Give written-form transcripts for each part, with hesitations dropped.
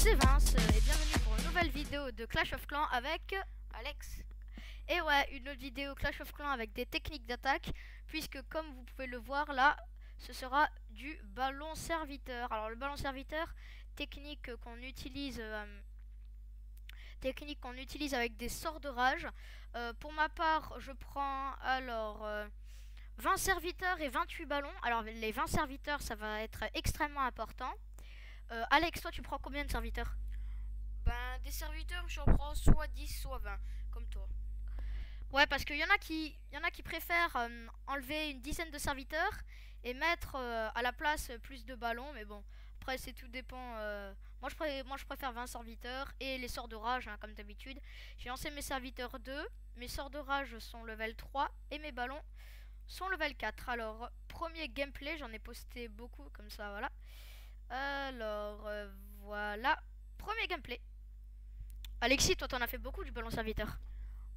c'est Vince et bienvenue pour une nouvelle vidéo de Clash of Clans avec Alex. Et ouais, une autre vidéo Clash of Clans avec des techniques d'attaque, puisque comme vous pouvez le voir là, ce sera du ballon serviteur. Alors le ballon serviteur, technique qu'on utilise avec des sorts de rage. Pour ma part, je prends alors 20 serviteurs et 28 ballons. Alors les 20 serviteurs, ça va être extrêmement important. Alex, toi tu prends combien de serviteurs? Ben, des serviteurs, j'en prends soit 10, soit 20, comme toi. Ouais, parce qu'il y en a qui préfèrent enlever une dizaine de serviteurs et mettre à la place plus de ballons. Mais bon, après c'est tout dépend. Moi je préfère 20 serviteurs et les sorts de rage, hein, comme d'habitude. J'ai lancé mes serviteurs 2, mes sorts de rage sont level 3 et mes ballons sont level 4. Alors, premier gameplay, j'en ai posté beaucoup comme ça, voilà. Alors, voilà. Premier gameplay. Alexis, toi t'en as fait beaucoup du ballon serviteur.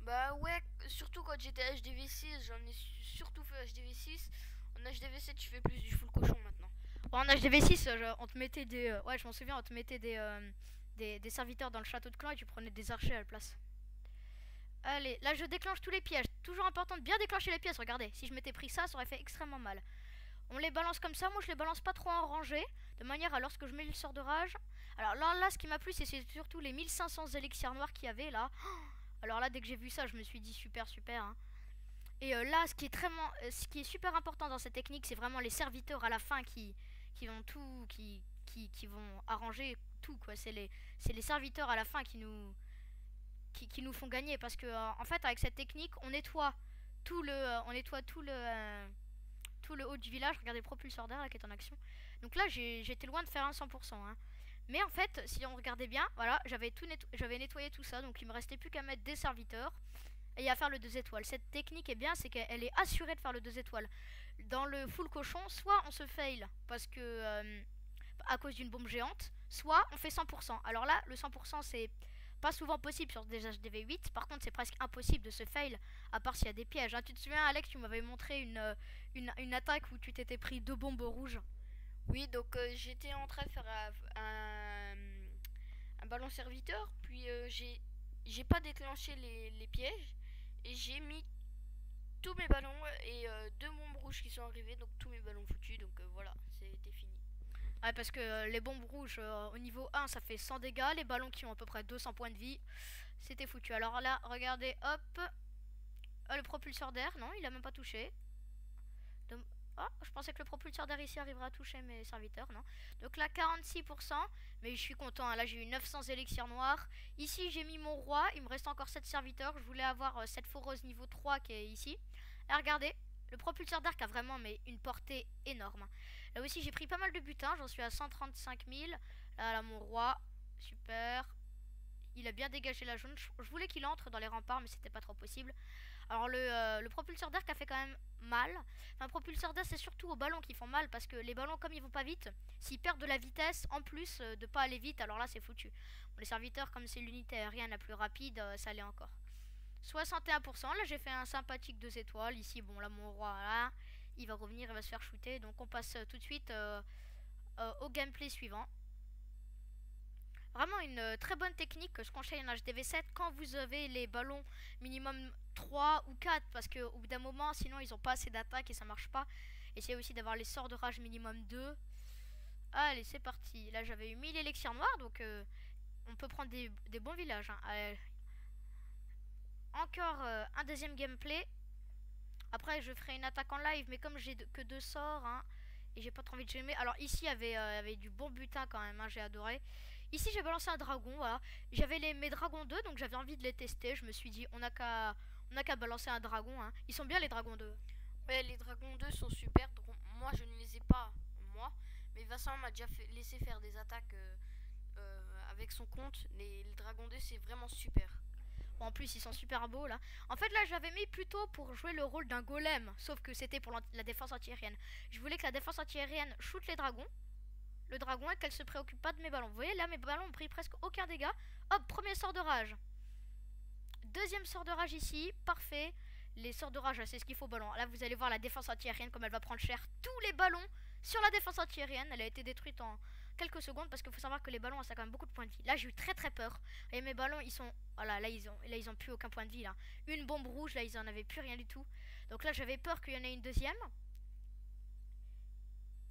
Bah ouais, surtout quand j'étais HDV6, j'en ai surtout fait HDV6. En HDV7, je fais plus du full cochon maintenant. Bon, en HDV6, on te mettait des... ouais, je m'en souviens, on te mettait des serviteurs dans le château de clan et tu prenais des archers à la place. Allez, là je déclenche tous les pièges. Toujours important de bien déclencher les pièges, regardez. Si je m'étais pris ça, ça aurait fait extrêmement mal. On les balance comme ça, moi je les balance pas trop en rangée, de manière à lorsque je mets le sort de rage. Alors là ce qui m'a plu, c'est surtout les 1500 élixirs noirs qu'il y avait là. Alors là, dès que j'ai vu ça, je me suis dit super, hein. Et là, ce qui est super important dans cette technique, c'est vraiment les serviteurs à la fin qui vont tout, qui vont arranger tout, quoi. C'est les serviteurs à la fin qui nous font gagner, parce que en fait, avec cette technique, on nettoie tout le haut du village. Regardez le propulseur d'air là qui est en action. Donc là, j'étais loin de faire un 100%, hein. Mais en fait, si on regardait bien, voilà, j'avais nettoyé tout ça, donc il me restait plus qu'à mettre des serviteurs et à faire le 2 étoiles. Cette technique est bien, c'est qu'elle est assurée de faire le 2 étoiles. Dans le full cochon, soit on se fail parce que à cause d'une bombe géante, soit on fait 100%. Alors là, le 100% c'est pas souvent possible sur des HDV8. Par contre, c'est presque impossible de se fail, à part s'il y a des pièges, hein. Tu te souviens, Alex, tu m'avais montré une attaque où tu t'étais pris 2 bombes rouges. Oui, donc j'étais en train de faire un ballon serviteur, puis j'ai pas déclenché les pièges, et j'ai mis tous mes ballons et deux bombes rouges qui sont arrivées, donc tous mes ballons foutus, donc voilà, c'était fini. Ouais, parce que les bombes rouges au niveau 1 ça fait 100 dégâts, les ballons qui ont à peu près 200 points de vie, c'était foutu. Alors là, regardez, hop, le propulseur d'air, non, il a même pas touché. Donc, oh, je pensais que le propulseur d'air ici arriverait à toucher mes serviteurs, non. Donc là, 46%, mais je suis content, hein. Là j'ai eu 900 élixirs noirs. Ici j'ai mis mon roi, il me reste encore 7 serviteurs. Je voulais avoir cette foreuse niveau 3 qui est ici. Et regardez, le propulseur d'arc a vraiment une portée énorme. Là aussi j'ai pris pas mal de butin, j'en suis à 135 000. Là mon roi, super. Il a bien dégagé la jaune. Je voulais qu'il entre dans les remparts, mais c'était pas trop possible. Alors le propulseur d'air a fait quand même mal. Enfin, propulseur d'air, c'est surtout aux ballons qui font mal, parce que les ballons, comme ils vont pas vite, s'ils perdent de la vitesse, en plus de pas aller vite, alors là c'est foutu. Bon, les serviteurs, comme c'est l'unité aérienne la plus rapide, ça allait encore. 61%, là j'ai fait un sympathique 2 étoiles. Ici, bon là mon roi, là, il va revenir, il va se faire shooter. Donc on passe tout de suite au gameplay suivant. Vraiment une très bonne technique que je conseille en HDV7 quand vous avez les ballons minimum 3 ou 4, parce qu'au bout d'un moment sinon ils ont pas assez d'attaque et ça marche pas. Essayez aussi d'avoir les sorts de rage minimum 2. Allez, c'est parti. Là j'avais eu 1000 élixirs noirs, donc on peut prendre des bons villages, hein. Encore un deuxième gameplay. Après je ferai une attaque en live, mais comme j'ai que 2 sorts, hein, et j'ai pas trop envie de gémer. Alors ici il y avait du bon butin quand même, hein, j'ai adoré. Ici j'ai balancé un dragon, voilà. J'avais mes dragons 2, donc j'avais envie de les tester. Je me suis dit on a qu'à balancer un dragon, hein. Ils sont bien les dragons 2. Ouais, les dragons 2 sont super, donc moi je ne les ai pas, moi, mais Vincent m'a déjà laissé faire des attaques avec son compte. Les dragons 2 c'est vraiment super. Bon, en plus ils sont super beaux là. En fait là j'avais mis plutôt pour jouer le rôle d'un golem, sauf que c'était pour la défense antiaérienne. Je voulais que la défense antiaérienne shoot les dragons, le dragon, et qu'elle se préoccupe pas de mes ballons. Vous voyez là mes ballons ont pris presque aucun dégât. Hop, premier sort de rage. Deuxième sort de rage ici, parfait. Les sorts de rage, c'est ce qu'il faut au ballon. Là vous allez voir la défense antiaérienne comme elle va prendre cher. Tous les ballons sur la défense antiaérienne, elle a été détruite quelques secondes parce qu'il faut savoir que les ballons, ça a quand même beaucoup de points de vie. Là, j'ai eu très peur. Et mes ballons, ils sont... Voilà, là, ils ont plus aucun point de vie, là. Une bombe rouge, là, ils en avaient plus rien du tout. Donc là, j'avais peur qu'il y en ait une deuxième.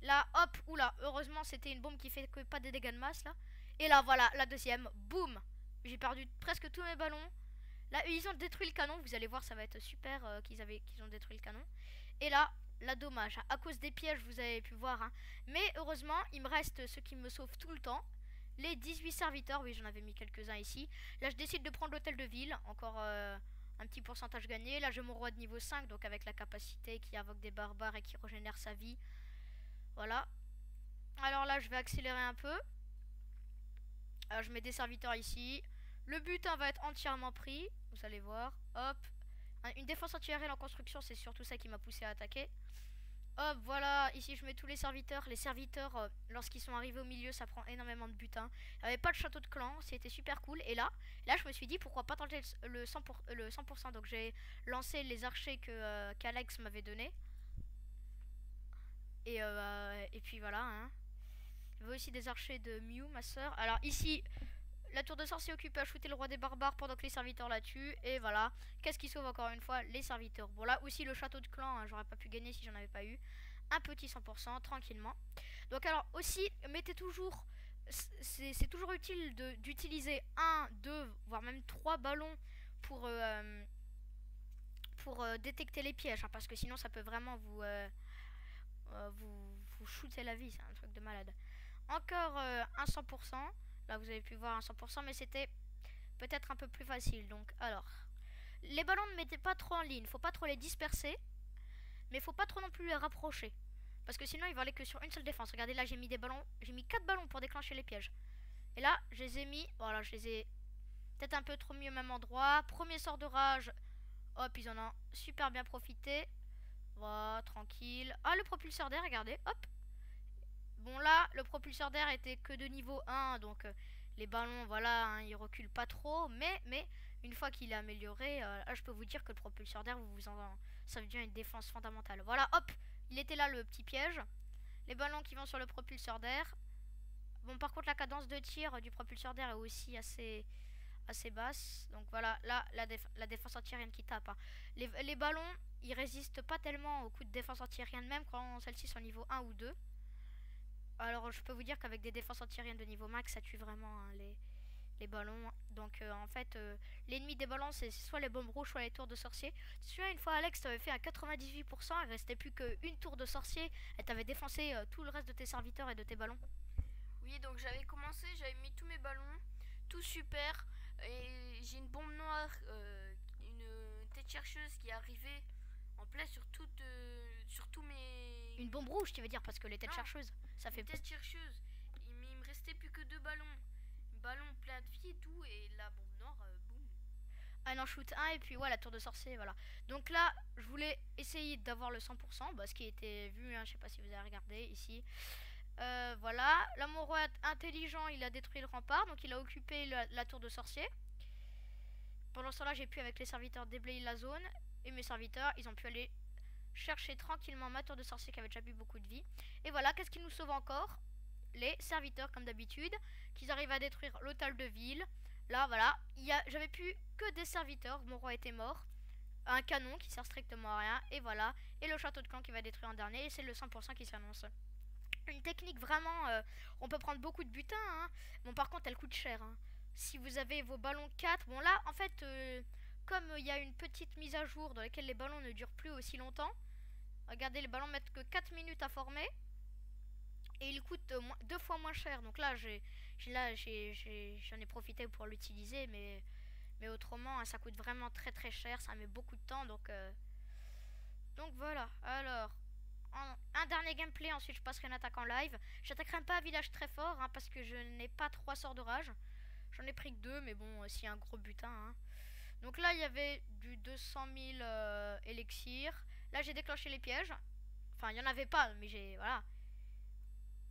Là, hop, oula, heureusement, c'était une bombe qui fait que pas de dégâts de masse, là. Et là, voilà, la deuxième, boum. J'ai perdu presque tous mes ballons. Là, ils ont détruit le canon. Vous allez voir, ça va être super qu'ils ont détruit le canon. Et là, dommage. À cause des pièges, vous avez pu voir. Hein. Mais heureusement, il me reste ce qui me sauve tout le temps. Les 18 serviteurs. Oui, j'en avais mis quelques-uns ici. Là, je décide de prendre l'hôtel de ville. Encore un petit pourcentage gagné. Là, j'ai mon roi de niveau 5. Donc avec la capacité qui invoque des barbares et qui régénère sa vie. Voilà. Alors là, je vais accélérer un peu. Alors, je mets des serviteurs ici. Le butin va être entièrement pris. Vous allez voir. Hop. Une défense antiaérienne en construction, c'est surtout ça qui m'a poussé à attaquer. Hop, voilà. Ici, je mets tous les serviteurs. Les serviteurs, lorsqu'ils sont arrivés au milieu, ça prend énormément de butin. Il n'y avait pas de château de clan. C'était super cool. Et là, je me suis dit, pourquoi pas tenter le 100%. Donc, j'ai lancé les archers qu'Alex m'avait donné. Et puis voilà. Hein. Il y avait aussi des archers de Mew, ma soeur. Alors ici, la tour de sorcier occupée à shooter le roi des barbares pendant que les serviteurs la tuent. Et voilà. Qu'est-ce qui sauve encore une fois? Les serviteurs. Bon là aussi le château de clan, hein, j'aurais pas pu gagner si j'en avais pas eu. Un petit 100% tranquillement. Donc alors aussi, mettez toujours... C'est toujours utile d'utiliser 1, 2, voire même 3 ballons pour détecter les pièges. Hein, parce que sinon ça peut vraiment vous shooter la vie. C'est un truc de malade. Encore un 100%. Là vous avez pu voir un 100%, mais c'était peut-être un peu plus facile. Donc alors, les ballons ne mettez pas trop en ligne, faut pas trop les disperser, mais faut pas trop non plus les rapprocher, parce que sinon ils vont aller que sur une seule défense. Regardez là, j'ai mis des ballons, j'ai mis 4 ballons pour déclencher les pièges. Et là je les ai mis, voilà, je les ai peut-être un peu trop mis au même endroit. Premier sort de rage, hop, ils en ont super bien profité. Voilà, tranquille. Ah, le propulseur d'air, regardez, hop. Bon là, le propulseur d'air était que de niveau 1, donc les ballons, voilà, hein, ils reculent pas trop. Mais une fois qu'il est amélioré, là, je peux vous dire que le propulseur d'air, ça devient une défense fondamentale. Voilà, hop, il était là le petit piège. Les ballons qui vont sur le propulseur d'air. Bon, par contre, la cadence de tir du propulseur d'air est aussi assez basse. Donc voilà, là, la défense antiaérienne qui tape. Hein. Les ballons, ils résistent pas tellement aux coups de défense antiaérienne, même quand celles-ci sont niveau 1 ou 2. Alors je peux vous dire qu'avec des défenses antiaériennes de niveau max, ça tue vraiment hein, les ballons. Donc en fait, l'ennemi des ballons, c'est soit les bombes rouges, soit les tours de sorcier. Tu te souviens, une fois Alex, t'avais fait un 98%, il restait plus qu'une tour de sorcier, et t'avais défoncé tout le reste de tes serviteurs et de tes ballons. Oui, donc j'avais commencé, j'avais mis tous mes ballons, tout super, et j'ai une bombe noire, une tête chercheuse qui est arrivée en plein sur tous mes... Une bombe rouge, tu veux dire, parce que les têtes chercheuses, ça fait... Une tête chercheuse, mais il me restait plus que 2 ballons. Ballon plein de vie et tout, et la bombe noire, boum. Un en shoot 1 et puis ouais, la tour de sorcier, voilà. Donc là, je voulais essayer d'avoir le 100%, bah, ce qui était vu, hein, je sais pas si vous avez regardé ici. Voilà, là mon roi intelligent, il a détruit le rempart, donc il a occupé la tour de sorcier. Pendant ce temps là, j'ai pu avec les serviteurs déblayer la zone, et mes serviteurs, ils ont pu aller chercher tranquillement ma tour de sorcier qui avait déjà plus beaucoup de vie. Et voilà, qu'est-ce qui nous sauve encore? Les serviteurs comme d'habitude, qu'ils arrivent à détruire l'hôtel de ville. Là voilà, j'avais plus que des serviteurs, mon roi était mort. Un canon qui sert strictement à rien, et voilà. Et le château de clan qui va détruire en dernier, et c'est le 100% qui s'annonce. Une technique vraiment, on peut prendre beaucoup de butin, hein. Bon par contre elle coûte cher, hein. Si vous avez vos ballons 4, bon là en fait, comme il y a une petite mise à jour dans laquelle les ballons ne durent plus aussi longtemps. Regardez, les ballons mettent que 4 minutes à former. Et il coûte 2 fois moins cher. Donc là, j'en ai profité pour l'utiliser. Mais autrement, hein, ça coûte vraiment très cher. Ça met beaucoup de temps. Donc voilà. Alors, un dernier gameplay. Ensuite, je passerai une attaque en live. J'attaquerai pas un village très fort. Hein, parce que je n'ai pas 3 sorts de rage. J'en ai pris que 2. Mais bon, s'il y a un gros butin. Hein. Donc là, il y avait du 200 000 élixirs. Là, j'ai déclenché les pièges. Enfin, il n'y en avait pas. Mais voilà.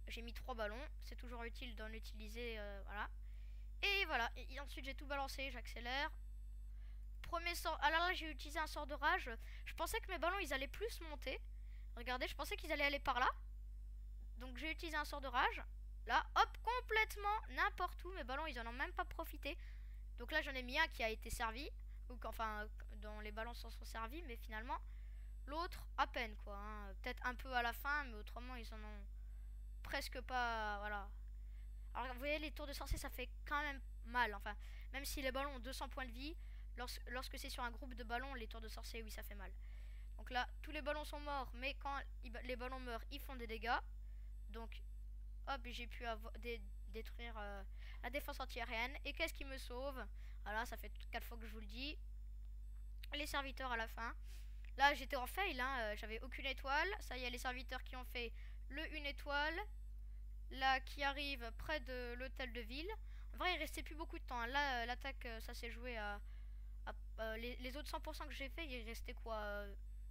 J'ai mis 3 ballons, c'est toujours utile d'en utiliser, voilà. Et voilà, et ensuite j'ai tout balancé, j'accélère. Premier sort, alors là j'ai utilisé un sort de rage. Je pensais que mes ballons ils allaient plus monter. Regardez, je pensais qu'ils allaient aller par là. Donc j'ai utilisé un sort de rage. Là, hop, complètement n'importe où. Mes ballons, ils en ont même pas profité. Donc là, j'en ai mis un qui a été servi. Ou enfin, dont les ballons s'en sont servis. Mais finalement, l'autre, à peine, quoi. Hein. Peut-être un peu à la fin, mais autrement, ils en ont presque pas... Voilà. Alors, vous voyez, les tours de sorcier, ça fait quand même mal. Enfin, même si les ballons ont 200 points de vie, lorsque c'est sur un groupe de ballons, les tours de sorcier, oui, ça fait mal. Donc là, tous les ballons sont morts, mais quand les ballons meurent, ils font des dégâts. Donc, hop, j'ai pu détruire la défense antiaérienne. Et qu'est-ce qui me sauve? Voilà, ça fait 4 fois que je vous le dis. Les serviteurs à la fin. Là, j'étais en fail, hein, j'avais aucune étoile. Ça y est, les serviteurs qui ont fait le 1 étoile. Là, qui arrive près de l'hôtel de ville. En vrai, il restait plus beaucoup de temps. Hein. Là, l'attaque, ça s'est joué à les autres 100% que j'ai fait, il restait quoi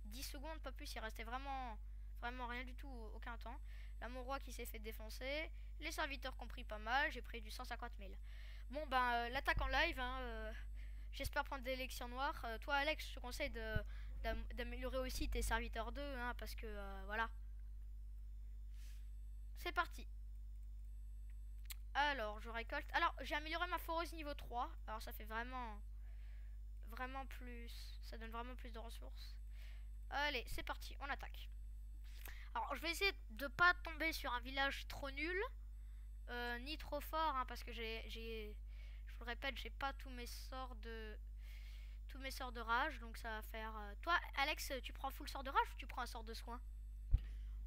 10 secondes, pas plus. Il restait vraiment rien du tout, aucun temps. Là, mon roi qui s'est fait défoncer. Les serviteurs qui ont pris pas mal. J'ai pris du 150 000. Bon, ben, l'attaque en live. Hein, j'espère prendre des élections noires. Toi, Alex, je te conseille d'améliorer aussi tes serviteurs 2. Hein, parce que, voilà. C'est parti. Alors, je récolte. Alors, j'ai amélioré ma foreuse niveau 3. Alors, ça fait vraiment plus. Ça donne vraiment plus de ressources. Allez, c'est parti, on attaque. Alors, je vais essayer de pas tomber sur un village trop nul. Ni trop fort, hein, parce que je vous le répète, j'ai pas tous mes sorts de rage. Donc, ça va faire... Toi, Alex, tu prends full sort de rage ou tu prends un sort de soin?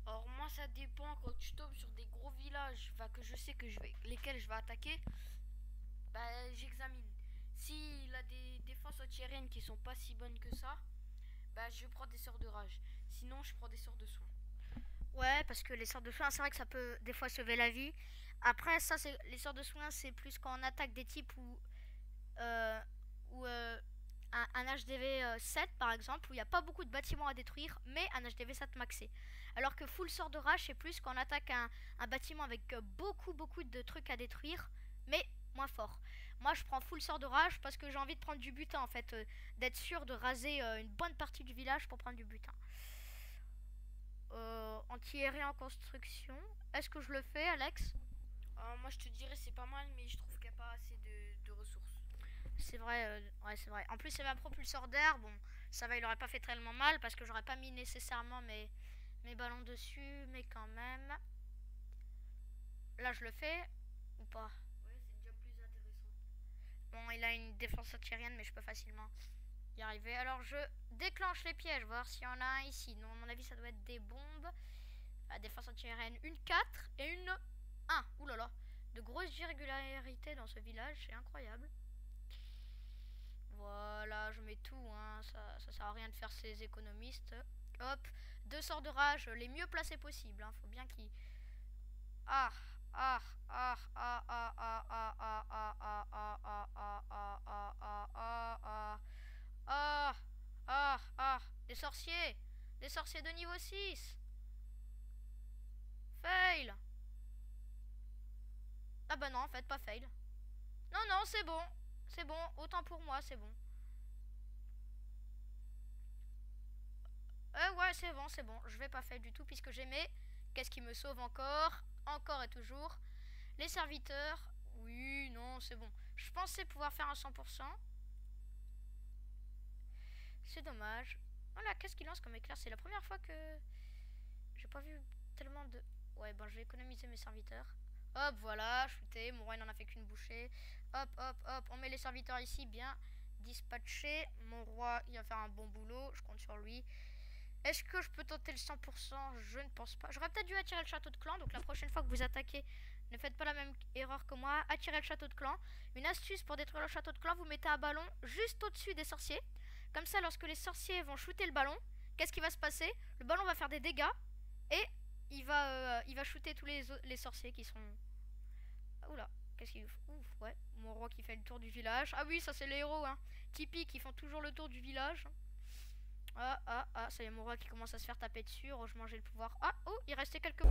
Alors moi ça dépend, quand je tombe sur des gros villages que je sais que lesquels je vais attaquer, bah j'examine. S'il a des défenses antiaériennes qui sont pas si bonnes que ça, bah je prends des sorts de rage. Sinon je prends des sorts de soin. Ouais, parce que les sorts de soin, c'est vrai que ça peut des fois sauver la vie. Après, ça, c'est les sorts de soin, c'est plus quand on attaque des types où un HDV 7 par exemple, où il n'y a pas beaucoup de bâtiments à détruire, mais un HDV 7 maxé. Alors que full sort de rage, c'est plus quand on attaque un bâtiment avec beaucoup de trucs à détruire, mais moins fort. Moi, je prends full sort de rage parce que j'ai envie de prendre du butin, en fait, d'être sûr de raser une bonne partie du village pour prendre du butin. Anti-aérien en construction. Est-ce que je le fais, Alex? Moi je te dirais c'est pas mal, mais je trouve qu'il n'y a pas assez de ressources. C'est vrai, ouais, c'est vrai. En plus, c'est un propulseur d'air. Bon, ça va, il aurait pas fait tellement mal parce que j'aurais pas mis nécessairement mes ballons dessus, mais quand même. Là, je le fais ou pas? Ouais, c'est déjà plus intéressant. Bon, il a une défense antiaérienne, mais je peux facilement y arriver. Alors, je déclenche les pièges, voir s'il y en a un ici. Non, à mon avis, ça doit être des bombes. La défense antiaérienne, une 4 et une 1. Ouh là là, de grosses irrégularités dans ce village, c'est incroyable. Voilà, je mets tout, hein. Ça sert à rien de faire ces économistes. Hop, 2 sorts de rage, les mieux placés possibles. Hein. Faut bien qu'ils... Des sorciers! Des sorciers de niveau 6! Fail! Ah bah non, en fait, pas fail. Non, non, c'est bon. C'est bon, autant pour moi, c'est bon. Ouais, c'est bon. Je vais pas fail du tout puisque j'ai mes... Qu'est-ce qui me sauve encore? Encore et toujours. Les serviteurs. Oui, non, c'est bon. Je pensais pouvoir faire un 100%. C'est dommage. Voilà, qu'est-ce qu'il lance comme éclair? C'est la première fois que... J'ai pas vu tellement de... Ouais, bon, je vais économiser mes serviteurs. Hop, voilà, shooté. Mon roi, il n'en a fait qu'une bouchée. Hop, hop, hop. On met les serviteurs ici, bien dispatchés. Mon roi, il va faire un bon boulot. Je compte sur lui. Est-ce que je peux tenter le 100%? Je ne pense pas. J'aurais peut-être dû attirer le château de clan. Donc la prochaine fois que vous attaquez, ne faites pas la même erreur que moi. Attirez le château de clan. Une astuce pour détruire le château de clan, vous mettez un ballon juste au-dessus des sorciers. Comme ça, lorsque les sorciers vont shooter le ballon, qu'est-ce qui va se passer? Le ballon va faire des dégâts. Et il va shooter tous les sorciers qui sont... Oula, qu'est-ce qu'il... Ouf, ouais. Mon roi qui fait le tour du village. Ah oui, ça c'est les héros, hein. Typiques, ils font toujours le tour du village. Ça y est, mon roi qui commence à se faire taper dessus. Je mangeais le pouvoir. Ah, oh, il restait quelques...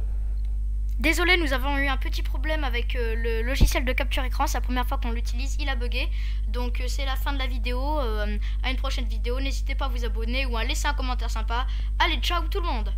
Désolé, nous avons eu un petit problème avec le logiciel de capture écran. C'est la première fois qu'on l'utilise, il a bugué. Donc c'est la fin de la vidéo. À une prochaine vidéo. N'hésitez pas à vous abonner ou à laisser un commentaire sympa. Allez, ciao tout le monde!